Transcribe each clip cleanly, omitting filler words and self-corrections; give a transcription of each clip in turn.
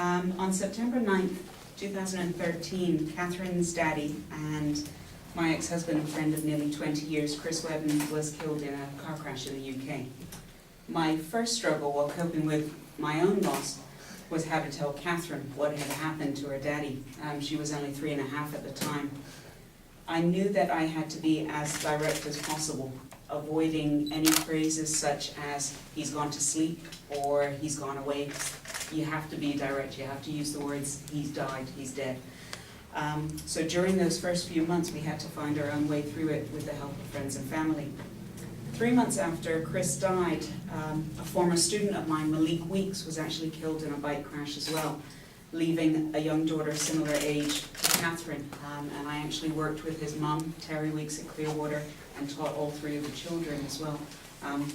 On September 9th, 2013, Catherine's daddy and my ex-husband and friend of nearly 20 years, Chris Wheddon, was killed in a car crash in the UK. My first struggle while coping with my own loss was how to tell Katherine what had happened to her daddy. She was only 3.5 at the time. I knew that I had to be as direct as possible, avoiding any phrases such as, he's gone to sleep, or he's gone away. You have to be direct, you have to use the words, he's died, he's dead. So during those first few months, we had to find our own way through it with the help of friends and family. 3 months after Chris died, a former student of mine, Malik Weeks, was actually killed in a bike crash as well, leaving a young daughter similar age to Katherine. And I actually worked with his mum, Terry Weeks, at Clearwater, and taught all 3 of the children as well. And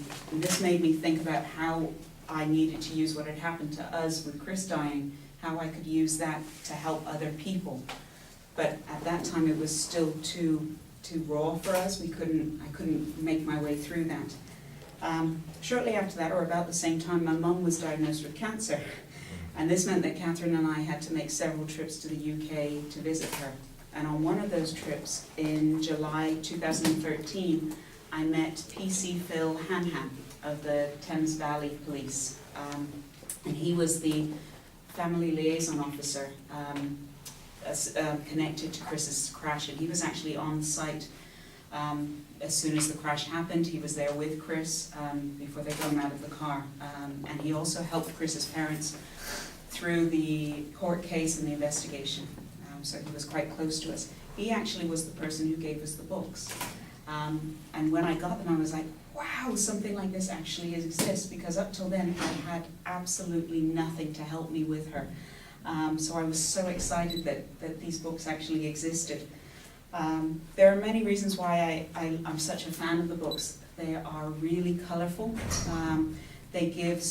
this made me think about how I needed to use what had happened to us with Chris dying, how I could use that to help other people. But at that time it was still too raw for us. I couldn't make my way through that. Shortly after that, or about the same time, my mum was diagnosed with cancer. And this meant that Katherine and I had to make several trips to the UK to visit her. And on one of those trips in July 2013, I met PC Phil Hanhan of the Thames Valley Police. And he was the family liaison officer connected to Chris's crash, and he was actually on site as soon as the crash happened. He was there with Chris before they got him out of the car, and he also helped Chris's parents through the court case and the investigation, so he was quite close to us. He actually was the person who gave us the books, and when I got them I was like, wow, something like this actually exists, because up till then I had absolutely nothing to help me with her. So I was so excited that these books actually existed. There are many reasons why I'm such a fan of the books. They are really colorful. They give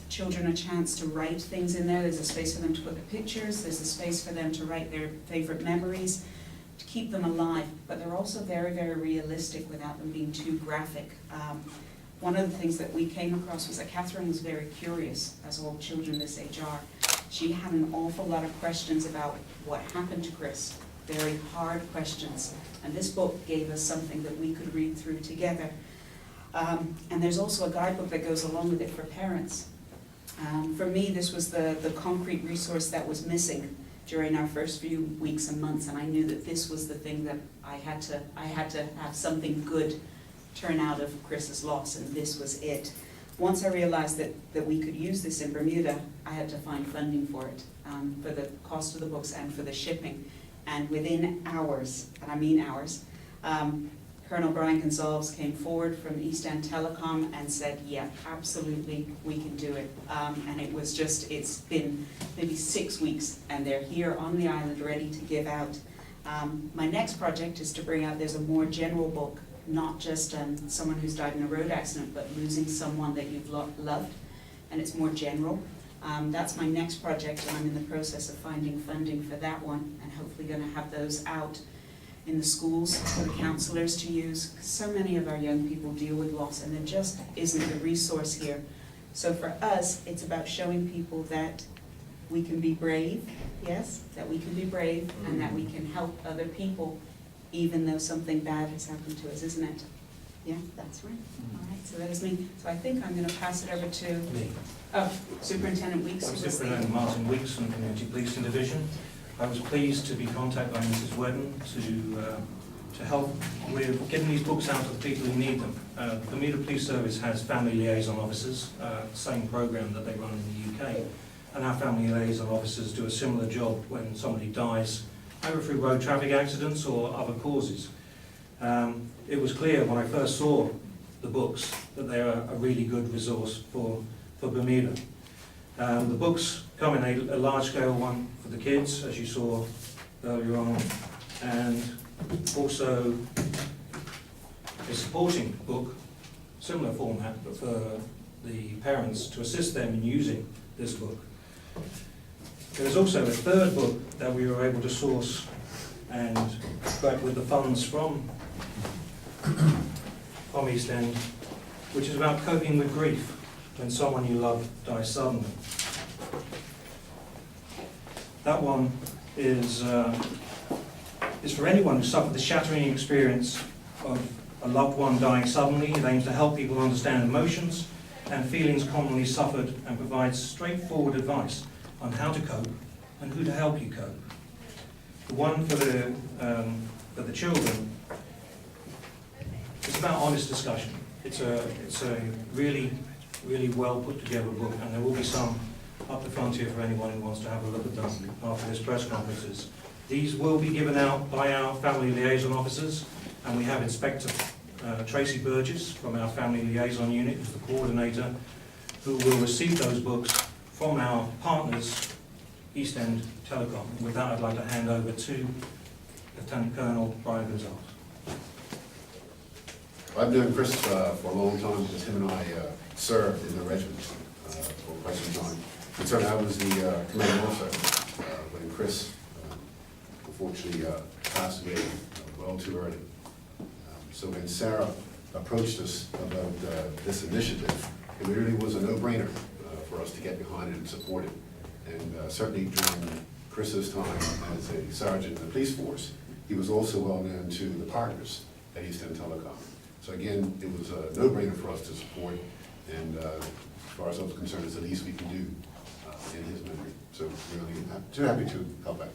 children a chance to write things in there. There's a space for them to put the pictures. There's a space for them to write their favorite memories, to keep them alive. But they're also very, very realistic without them being too graphic. One of the things that we came across was that Katherine was very curious, as all children this age are. She had an awful lot of questions about what happened to Chris, very hard questions. And this book gave us something that we could read through together. And there's also a guidebook that goes along with it for parents. For me, this was the concrete resource that was missing during our first few weeks and months, and I knew that this was the thing that I had to have something good turn out of Chris's loss, and this was it. Once I realized that we could use this in Bermuda, I had to find funding for it, for the cost of the books and for the shipping. And within hours, and I mean hours, Colonel Brian Gonsalves came forward from East End Telecom and said, yeah, absolutely, we can do it. And it's been maybe 6 weeks, and they're here on the island ready to give out. My next project is to bring out, there's a more general book, not just someone who's died in a road accident, but losing someone that you've loved, and it's more general. That's my next project, and I'm in the process of finding funding for that one, and hopefully going to have those out in the schools for the counselors to use, because so many of our young people deal with loss, and there just isn't a resource here. So for us, it's about showing people that we can be brave, yes, that we can be brave, and that we can help other people even though something bad has happened to us, isn't it? Yeah, that's right. All right, so that is me. So I think I'm going to pass it over to me. Oh, Superintendent Weeks. Superintendent Martin Weeks from the Community Policing Division. I was pleased to be contacted by Mrs. Wheddon to help with getting these books out to the people who need them. The Bermuda Police Service has family liaison officers, same program that they run in the UK, and our family liaison officers do a similar job when somebody dies, either through road traffic accidents or other causes. It was clear when I first saw the books that they are a really good resource for Bermuda. The books come in a large-scale one for the kids, as you saw earlier on, and also a supporting book, similar format, but for the parents to assist them in using this book. There's also a third book that we were able to source and grab with the funds from East End, which is about coping with grief when someone you love dies suddenly. That one is for anyone who suffered the shattering experience of a loved one dying suddenly. It aims to help people understand emotions and feelings commonly suffered and provides straightforward advice on how to cope and who to help you cope. The one for the children is about honest discussion. It's a really well put together book, and there will be some up the front here for anyone who wants to have a look at them after this press conferences. These will be given out by our family liaison officers, and we have Inspector Tracy Burgess from our family liaison unit, who's the coordinator, who will receive those books from our partners, East End Telecom. With that, I'd like to hand over to Lieutenant Colonel Brian Gonsalves. I've known Chris for a long time because him and I served in the regiment for quite some time. In turn, I was the commanding officer when Chris unfortunately passed away well too early. So when Sarah approached us about this initiative, it really was a no-brainer for us to get behind it and support it. And certainly during Chris's time as a sergeant in the police force, he was also well known to the partners at East End Telecom. So again, it was a no-brainer for us to support, and as far as I was concerned, it's the least we can do in his memory. So really too happy to help out.